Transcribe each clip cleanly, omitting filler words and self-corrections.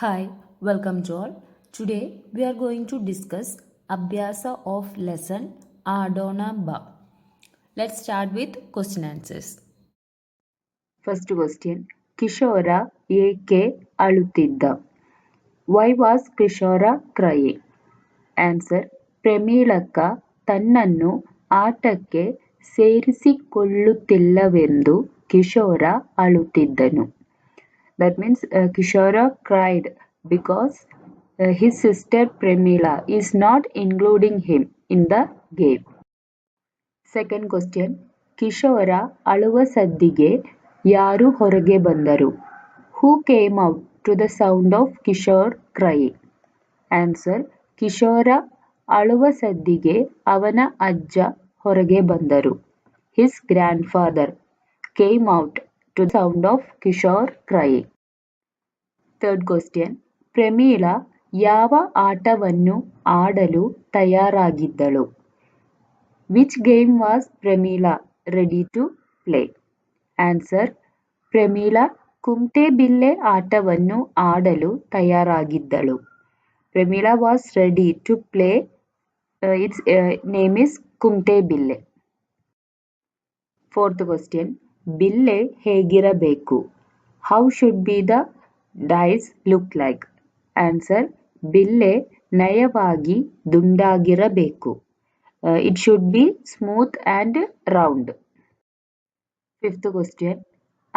Hi, welcome to all. Today we are going to discuss Abhyasa of lesson Adona Ba. Let's start with question answers. First question. Kishora ಏಕೆ ಅಳುತ್ತಿದ್ದ? Why was Kishora crying? Answer. ಪ್ರಮೀಳಕ್ಕ ತನ್ನನ್ನು ಆಟಕ್ಕೆ ಸೇರಿಸಿಕೊಳ್ಳುತ್ತಿಲ್ಲವೆಂದು ಕಿಶೋರ ಅಳುತ್ತಿದ್ದನು. That means Kishora cried because his sister Premila is not including him in the game. Second question. ಕಿಶೋರ ಅಳುವ ಸದ್ದಿಗೆ ಯಾರು ಹೊರಗೆ ಬಂದರು? Who came out to the sound of Kishore crying? Answer. ಕಿಶೋರ ಅಳುವ ಸದ್ದಿಗೆ ಅವನ ಅಜ್ಜ ಹೊರಗೆ ಬಂದರು. His grandfather came out to the sound of Kishore crying. Third question. Pramila ಯಾವ ಆಟವನ್ನು ಆಡಲು ತಯಾರಾಗಿದ್ದಳು? Which game was Premila ready to play? Answer. Pramila ಕುಂಟೆಬಿಲ್ಲೆ ಆಟವನ್ನು ಆಡಲು ತಯಾರಾಗಿದ್ದಳು. Premila was ready to play. Its name is ಕುಂಟೆಬಿಲ್ಲೆ. Fourth question. ಬಿಲ್ಲೆ ಹೇಗಿರಬೇಕು? How should be the dice look like? Answer. ಬಿಲ್ಲೆ ನಯವಾಗಿ ದುಂಡಾಗಿರಬೇಕು. It should be smooth and round. Fifth question.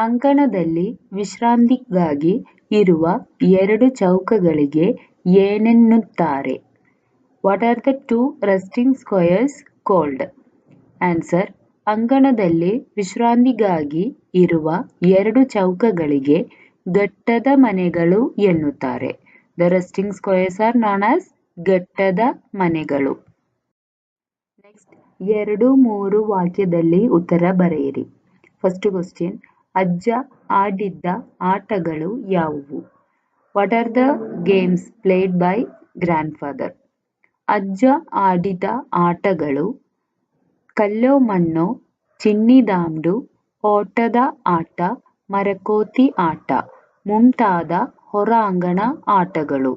ಅಂಕಣದಲ್ಲಿ ವಿಶ್ರಾಂತಿಗಾಗಿ ಇರುವ ಎರಡು ಚೌಕಗಳಿಗೆ ಏನೆನ್ನುತ್ತಾರೆ? What are the two resting squares called? Answer. ಅಂಕಣದಲ್ಲಿ ವಿಶ್ರಾಂತಿಗಾಗಿ ಇರುವ ಎರಡು ಚೌಕಗಳಿಗೆ ಗಟ್ಟದ ಮನೆಗಳು ಎನ್ನುತ್ತಾರೆ. The resting squares are known as ಗಟ್ಟದ ಮನೆಗಳು. ನೆಕ್ಸ್ಟ್ 2-3 ವಾಕ್ಯದಲ್ಲಿ ಉತ್ತರ ಬರೆಯಿರಿ. First question. ಅಜ್ಜ ಆಡಿದ್ದ ಆಟಗಳು ಯಾವುವು? What are the games played by grandfather? ಅಜ್ಜ ಆಡಿದ ಆಟಗಳು ಕಲ್ಲೋ ಮಣ್ಣೋ, ಚಿನ್ನಿದಾಂಡು, ಓಟದ ಆಟ, ಮರಕೋತಿ ಆಟ ಮುಂತಾದ ಹೊರಾಂಗಣ ಆಟಗಳು.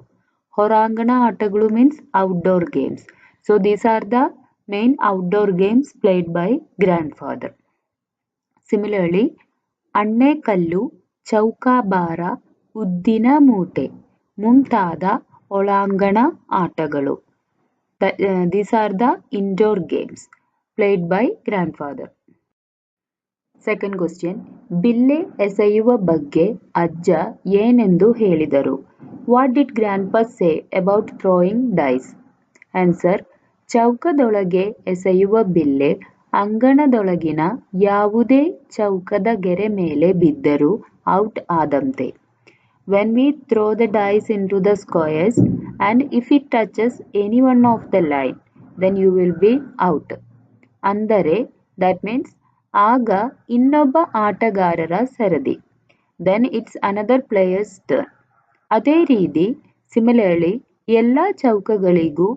ಹೊರಾಂಗಣ ಆಟಗಳು means outdoor games. So these are the main outdoor games played by grandfather. Similarly, ಅಣ್ಣೆಕಲ್ಲು, ಚೌಕಾಬಾರ, ಉದ್ದಿನ ಮೂಟೆ ಮುಂತಾದ ಒಳಾಂಗಣ ಆಟಗಳು. These are the indoor games played by grandfather. Second question. ಬಿಲ್ಲೆ ಎಸೆಯುವ ಬಗ್ಗೆ ಅಜ್ಜ ಏನೆಂದು ಹೇಳಿದರು? What did grandpa say about throwing dice? Answer. ಚೌಕದೊಳಗೆ ಎಸೆಯುವ ಬಿಲ್ಲೆ ಅಂಗಣದೊಳಗಿನ ಯಾವುದೇ ಚೌಕದ ಗೆರೆ ಮೇಲೆ ಬಿದ್ದರೂ ಔಟ್ ಆದಂತೆ. When we throw the dice into the squares and if it touches any one of the line, then you will be out. ಅಂದರೆ that means ಆಗ ಇನ್ನೊಬ್ಬ ಆಟಗಾರರ ಸರದಿ. Then it's another player's turn. ಅದೇ ರೀತಿ ಸಿಮಿಲರ್ಲಿ ಎಲ್ಲ ಚೌಕಗಳಿಗೂ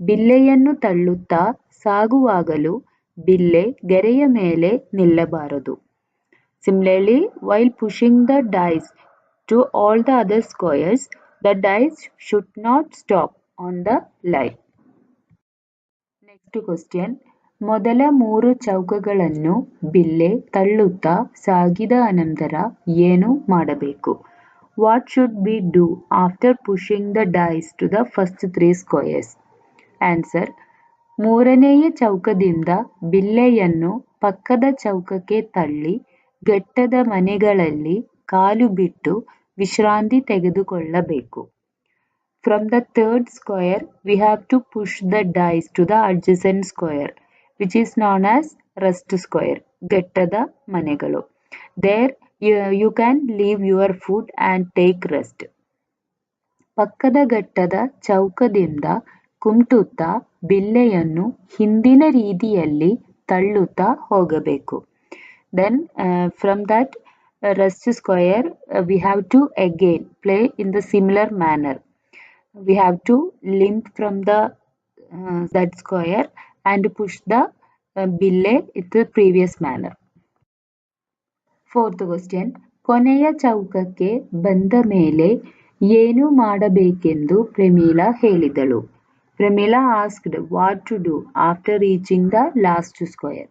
ಬಿಲ್ಲೆಯನ್ನು ತಳ್ಳುತ್ತಾ ಸಾಗುವಾಗಲೂ ಬಿಲ್ಲೆ ಗೆರೆಯ ಮೇಲೆ ನಿಲ್ಲಬಾರದು. Similarly, while pushing the dice to all the other squares, the dice should not stop on the line. Next question. ಮೊದಲ 3 ಚೌಕಗಳನ್ನು ಬಿಲ್ಲೆ ತಳ್ಳುತ್ತಾ ಸಾಗಿದ ಅನಂತರ ಏನು ಮಾಡಬೇಕು? What should we do after pushing the dice to the first 3 squares? Answer. ಮೂರನೆಯ ಚೌಕದಿಂದ ಬಿಲ್ಲೆಯನ್ನು ಪಕ್ಕದ ಚೌಕಕ್ಕೆ ತಳ್ಳಿ ಗಟ್ಟದ ಮನೆಗಳಲ್ಲಿ ಕಾಲು ಬಿಟ್ಟು ವಿಶ್ರಾಂತಿ ತೆಗೆದುಕೊಳ್ಳಬೇಕು. From the third square, we have to push the dice to the adjacent square, which is known as rest square, ಗಟ್ಟದ ಮನೆಗಳು. There you can leave your food and take rest. ಪಕ್ಕದ ಗಟ್ಟದ ಚೌಕದಿಂದ ಕುಮಟುತ್ತಾ ಬಿಲ್ಲೆಯನ್ನು ಹಿಂದಿನ ರೀತಿಯಲ್ಲಿ ತಳ್ಳುತ್ತಾ ಹೋಗಬೇಕು. Then from that rest square, we have to again play in the similar manner. We have to limp from that square and push the bille in the previous manner. Fourth question. ಕೊನೆಯ ಚೌಕಕ್ಕೆ ಬಂದ ಮೇಲೆ ಏನು ಮಾಡಬೇಕೆಂದು ಪ್ರಮೀಳಾ ಹೇಳಿದಳು. Pramila asked what to do after reaching the last square.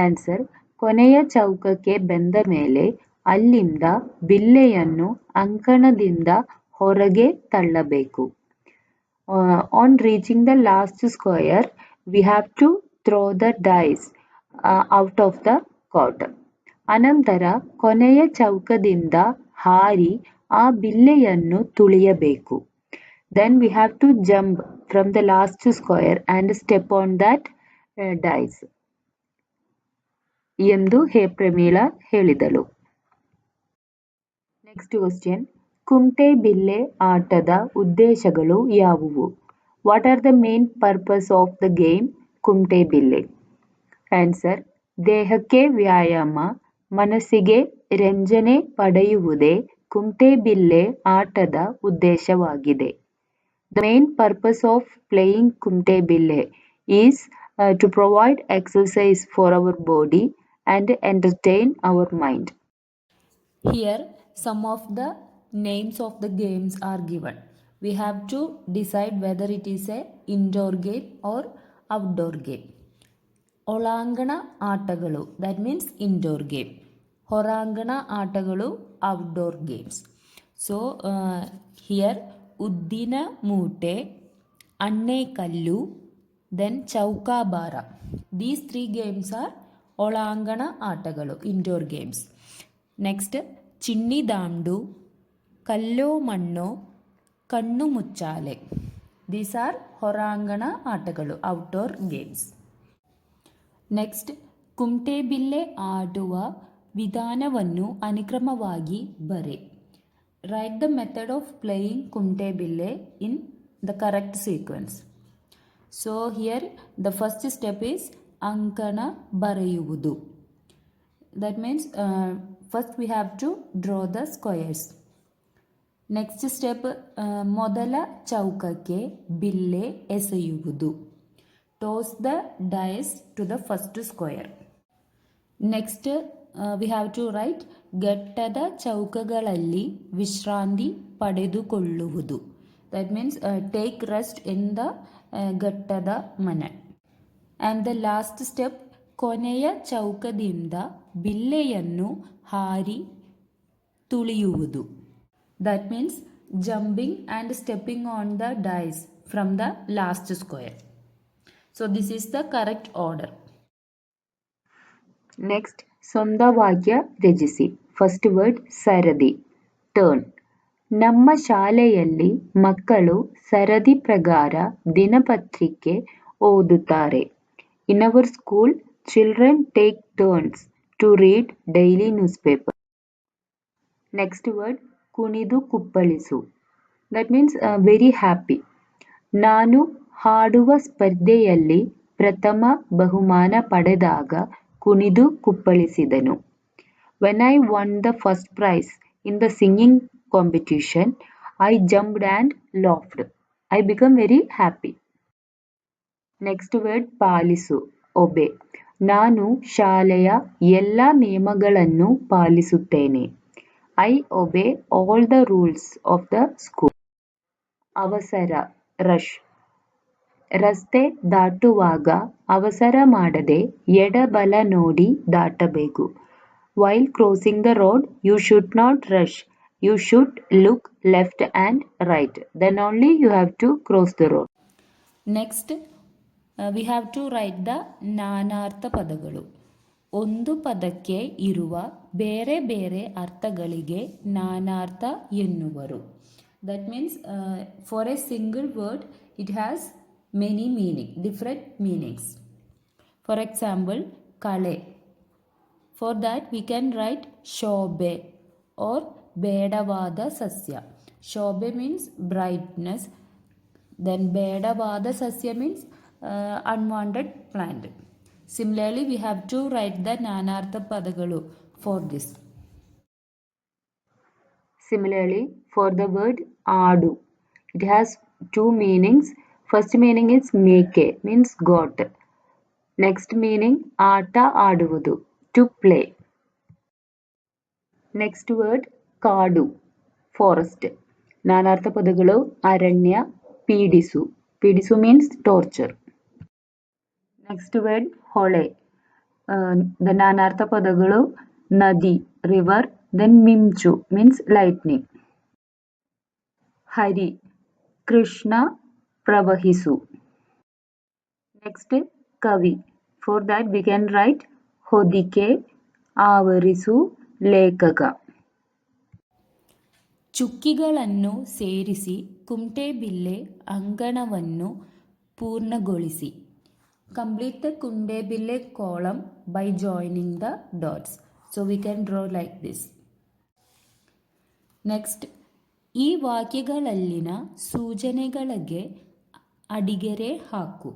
Answer: ಕೊನೆಯ ಚೌಕಕ್ಕೆ ಬಂದ ಮೇಲೆ ಅಲ್ಲಿಂದ ಬಿಲ್ಲೆಯನ್ನು ಅಂಕಣದಿಂದ ಹೊರಗೆ ತಳ್ಳಬೇಕು. On reaching the last square, we have to throw the dice out of the court. ಅನಂತರ ಕೊನೆಯ ಚೌಕದಿಂದ ಹಾರಿ ಆ ಬಿಲ್ಲೆಯನ್ನು ತುಳಿಯಬೇಕು. Then we have to jump from the last square and step on that dice ಎಂದು ಪ್ರಮೀಳಾ ಹೇಳಿದಳು. ನೆಕ್ಸ್ಟ್ ಕ್ವಶನ್: ಕುಂಟೆ ಬಿಲ್ಲೆ ಆಟದ ಉದ್ದೇಶಗಳು ಯಾವುವು? What are the main purpose of the game ಕುಂಟೆ ಬಿಲ್ಲೆ? ಆನ್ಸರ್: ದೇಹಕ್ಕೆ ವ್ಯಾಯಾಮ, ಮನಸ್ಸಿಗೆ ರಂಜನೆ ಪಡೆಯುವುದೇ ಕುಂಟೆಬಿಲ್ಲೆ ಆಟದ ಉದ್ದೇಶವಾಗಿದೆ. The main purpose of playing ಕುಂಟೆಬಿಲ್ಲೆ is to provide exercise for our body and entertain our mind. Here, some of the names of the games are given. We have to decide whether it is a indoor game or outdoor game. ಒಳಾಂಗಣ ಆಟಗಳು, that means indoor game. ಹೊರಾಂಗಣ ಆಟಗಳು, outdoor games. So here ಉದ್ದಿನ ಮೂಟೆ, ಅಣ್ಣೆಕಲ್ಲು, then ಚೌಕಾಬಾರ. These 3 games are ಒಳಾಂಗಣ ಆಟಗಳು, indoor games. Next ಚಿನ್ನಿದಾಂಡು, ಕಲ್ಲೋ ಮಣ್ಣೋ, ಕಣ್ಣು ಮುಚ್ಚಾಲೆ. These are ಹೊರಾಂಗಣ ಆಟಗಳು, outdoor games. ನೆಕ್ಸ್ಟ್ ಕುಂಟೆಬಿಲ್ಲೆ ಆಡುವ ವಿಧಾನವನ್ನು ಅನುಕ್ರಮವಾಗಿ ಬರೆ. Write the method of playing ಕುಂಟೆಬಿಲ್ಲೆ in the correct sequence. So here the first step is ಅಂಕಣ ಬರೆಯುವುದು. That means first we have to draw the squares. Next step ಮೊದಲ ಚೌಕಕ್ಕೆ ಬಿಲ್ಲೆ ಎಸೆಯುವುದು. Toss the dice to the first square. Next we have to write ಘಟ್ಟದ ಚೌಕಗಳಲ್ಲಿ ವಿಶ್ರಾಂತಿ ಪಡೆದುಕೊಳ್ಳುವುದು. That means take rest in the ಘಟ್ಟದ ಮನೆ. And the last step ಕೊನೆಯ ಚೌಕದಿಂದ ಬಿಲ್ಲೆಯನ್ನು ಹಾರಿ ತುಳಿಯುವುದು. That means jumping and stepping on the dice from the last square. So this is the correct order. Next ಸ್ವಂತ ವಾಕ್ಯ ರಚಿಸಿ. ಫಸ್ಟ್ ವರ್ಡ್ ಸರದಿ, turn. ನಮ್ಮ ಶಾಲೆಯಲ್ಲಿ ಮಕ್ಕಳು ಸರದಿ ಪ್ರಕಾರ ದಿನಪತ್ರಿಕೆ ಓದುತ್ತಾರೆ. In our school children take turns to read daily newspaper. Next word ಕುಣಿದು ಕುಪ್ಪಳಿಸು. That means very happy. ನಾನು ಹಾಡುವ ಸ್ಪರ್ಧೆಯಲ್ಲಿ ಪ್ರಥಮ ಬಹುಮಾನ ಪಡೆದಾಗ ಕುಣಿದು ಕುಪ್ಪಳಿಸಿದನು. When I won the first prize in the singing competition, I jumped and laughed. I became very happy. Next word ಪಾಲಿಸು, ಒಬೆ. ನಾನು ಶಾಲೆಯ ಎಲ್ಲ ನಿಯಮಗಳನ್ನು ಪಾಲಿಸುತ್ತೇನೆ. I obey all the rules of the school. ಅವಸರ, ರಶ್. ರಸ್ತೆ ದಾಟುವಾಗ ಅವಸರ ಮಾಡದೆ ಎಡಬಲ ನೋಡಿ ದಾಟಬೇಕು. While crossing the road, you should not rush. You should look left and right. Then only you have to cross the road. Next, we have to write the ನಾನಾರ್ಥ ಪದಗಳು. ಒಂದು ಪದಕ್ಕೆ ಇರುವ ಬೇರೆ ಬೇರೆ ಅರ್ಥಗಳಿಗೆ ನಾನಾರ್ಥ ಎನ್ನುವರು. That means for a single word, it has many different meanings. For example, kale. For that we can write ಶೋಭೆ or ಬೇಡವಾದ ಸಸ್ಯ. ಶೋಭೆ means brightness. Then ಬೇಡವಾದ ಸಸ್ಯ means unwanted plant. Similarly, we have to write the ನಾನಾರ್ಥ ಪದಗಳು for this. Similarly, for the word ಆಡು, it has 2 meanings. First meaning is ಮೇಕೆ, means goat. Next meaning ಆಟ ಆಡುವುದು, to play. Next word ಕಾಡು, forest. ನಾನಾರ್ಥ ಪದಗಳು ಅರಣ್ಯ, ಪೀಡಿಸು. ಪೀಡಿಸು ಮೀನ್ಸ್ ಟಾರ್ಚರ್. ನೆಕ್ಸ್ಟ್ ವರ್ಡ್ ಹೊಳೆ. The ನಾನಾರ್ಥ ಪದಗಳು ನದಿ, ರಿವರ್, ದೆನ್ ಮಿಂಚು ಮೀನ್ಸ್ ಲೈಟ್ನಿಂಗ್. ಹರಿ, ಕೃಷ್ಣ, ಪ್ರವಹಿಸು. ನೆಕ್ಸ್ಟ್ ಕವಿ. For that we can write ಹೊದಿಕೆ, ಆವರಿಸು, ಲೇಖಕ. ಚುಕ್ಕಿಗಳನ್ನು ಸೇರಿಸಿ ಕುಂಟೆಬಿಲ್ಲೆ ಅಂಗಣವನ್ನು ಪೂರ್ಣಗೊಳಿಸಿ. Complete the ಕುಂಟೆಬಿಲ್ಲೆ column by joining the dots. So we can draw like this. Next, ಈ ವಾಕ್ಯಗಳಲ್ಲಿನ ಸೂಚನೆಗಳಿಗೆ ಅಡಿಗೆರೆ ಹಾಕು.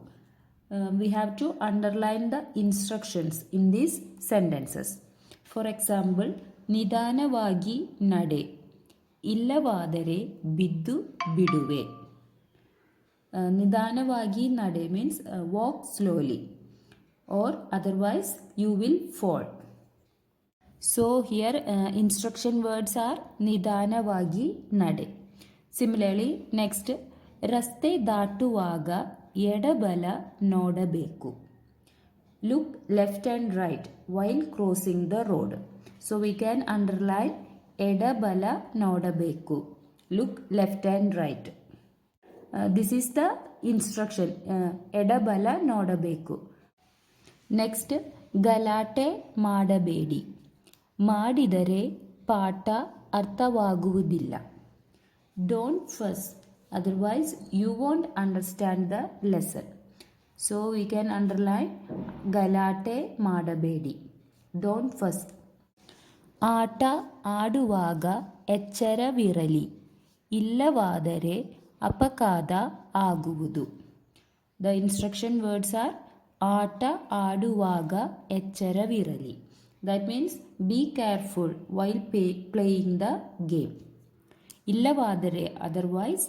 We have to underline the instructions in these sentences. For example, ನಿಧಾನವಾಗಿ ನಡೆ, ಇಲ್ಲವಾದರೆ ಬಿದ್ದು ಬಿಡುವೆ. ನಿಧಾನವಾಗಿ ನಡೆ means walk slowly, or otherwise you will fall. So here instruction words are ನಿಧಾನವಾಗಿ ನಡೆ. Similarly, next, ರಸ್ತೆ ದಾಟುವಾಗ ಎಡಬಲ ನೋಡಬೇಕು. Look left and right while crossing the road. So we can underline ಎಡಬಲ ನೋಡಬೇಕು. Look left and right. This is the instruction. ಎಡಬಲ ನೋಡಬೇಕು. Next, ಗಲಾಟೆ ಮಾಡಬೇಡಿ. ಮಾಡಿದರೆ ಪಾಠ ಅರ್ಥವಾಗುವುದಿಲ್ಲ. Don't fuss, otherwise you won't understand the lesson. So we can underline ಗಲಾಟೆ ಮಾಡಬೇಡಿ. Don't fuss. ಆಟ ಆಡುವಾಗ ಎಚ್ಚರವಿರಲಿ, ಇಲ್ಲವಾದರೆ ಅಪಘಾತ ಆಗುವುದು. The instruction words are ಆಟ ಆಡುವಾಗ ಎಚ್ಚರವಿರಲಿ. That means be careful while playing the game. ಇಲ್ಲವಾದರೆ otherwise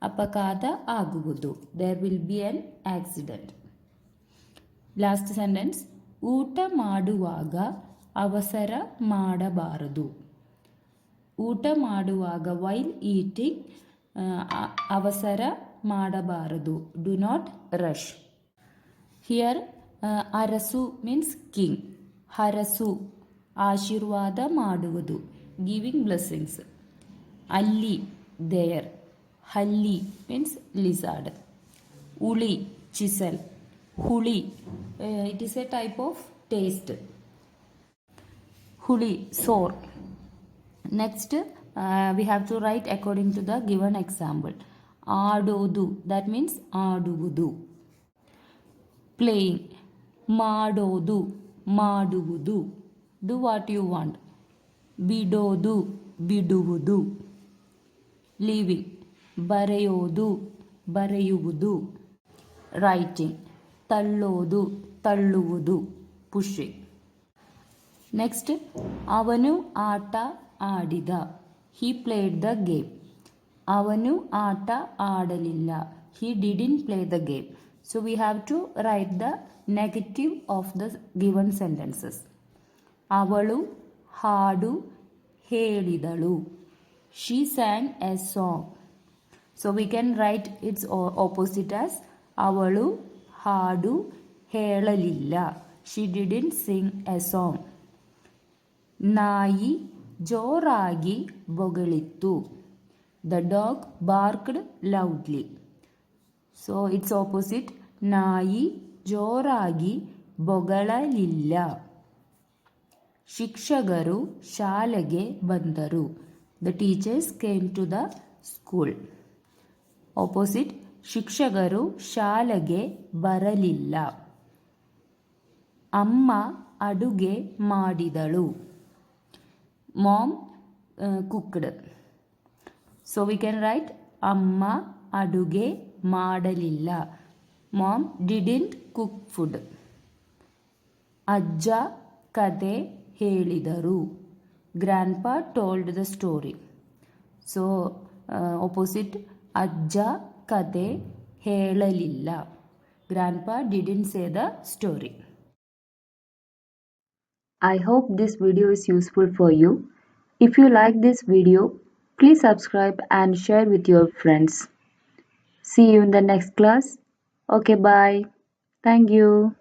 ಅಪಘಾತ ಆಗುವುದು. There will be an accident. Last sentence, ಊಟ ಮಾಡುವಾಗ ಅವಸರ ಮಾಡಬಾರದು. ಊಟ ಮಾಡುವಾಗ while eating ಅವಸರ ಮಾಡಬಾರದು. Do not rush. Here Arasu means king. ಹರಸು ಆಶೀರ್ವಾದ ಮಾಡುವುದು, giving blessings. ಅಲ್ಲಿ there. ಹಲ್ಲಿ means lizard. ಉಳಿ chisel. ಹುಳಿ it is a type of taste. ಹುಳಿ sour. Next, we have to write according to the given example. ಆಡೋದು, that means ಆಡುವುದು. Playing, ಮಾಡೋದು, ಮಾಡುವುದು. Do what you want. ಬಿಡೋದು, ಬಿಡುವುದು. Leaving, ಬರೆಯೋದು, ಬರೆಯುವುದು. Writing, ತಳ್ಳೋದು, ತಳ್ಳುವುದು. Pushing. Next, ಅವನು ಆಟ ಆಡಿದ. He played the game. ಅವನು ಆಟ ಆಡಲಿಲ್ಲ. He didn't play the game. So we have to write the negative of the given sentences. ಅವಳು ಹಾಡು ಹೇಳಿದಳು. She sang a song. So we can write its opposite as ಅವಳು ಹಾಡು ಹೇಳಲಿಲ್ಲ. She didn't sing a song. ನಾಯಿ ಜೋರಾಗಿ ಬೊಗಳಿತ್ತು. The dog barked loudly. So its opposite, ನಾಯಿ ಜೋರಾಗಿ ಬೊಗಳಲಿಲ್ಲ. ಶಿಕ್ಷಕರು ಶಾಲೆಗೆ ಬಂದರು. The teachers came to the school. Opposite, ಶಿಕ್ಷಕರು ಶಾಲೆಗೆ ಬರಲಿಲ್ಲ. ಅಮ್ಮ ಅಡುಗೆ ಮಾಡಿದಳು. Mom cooked. So we can write ಅಮ್ಮ ಅಡುಗೆ ಮಾಡಲಿಲ್ಲ. Mom didn't cook food. ಅಜ್ಜ ಕತೆ ಹೇಳಿದರು. Grandpa told the story. So opposite, ಅಜ್ಜ ಕತೆ ಹೇಳಲಿಲ್ಲ. Grandpa didn't say the story. I hope this video is useful for you. If you like this video, Please subscribe and share with your friends. See you in the next class. Okay, bye. Thank you.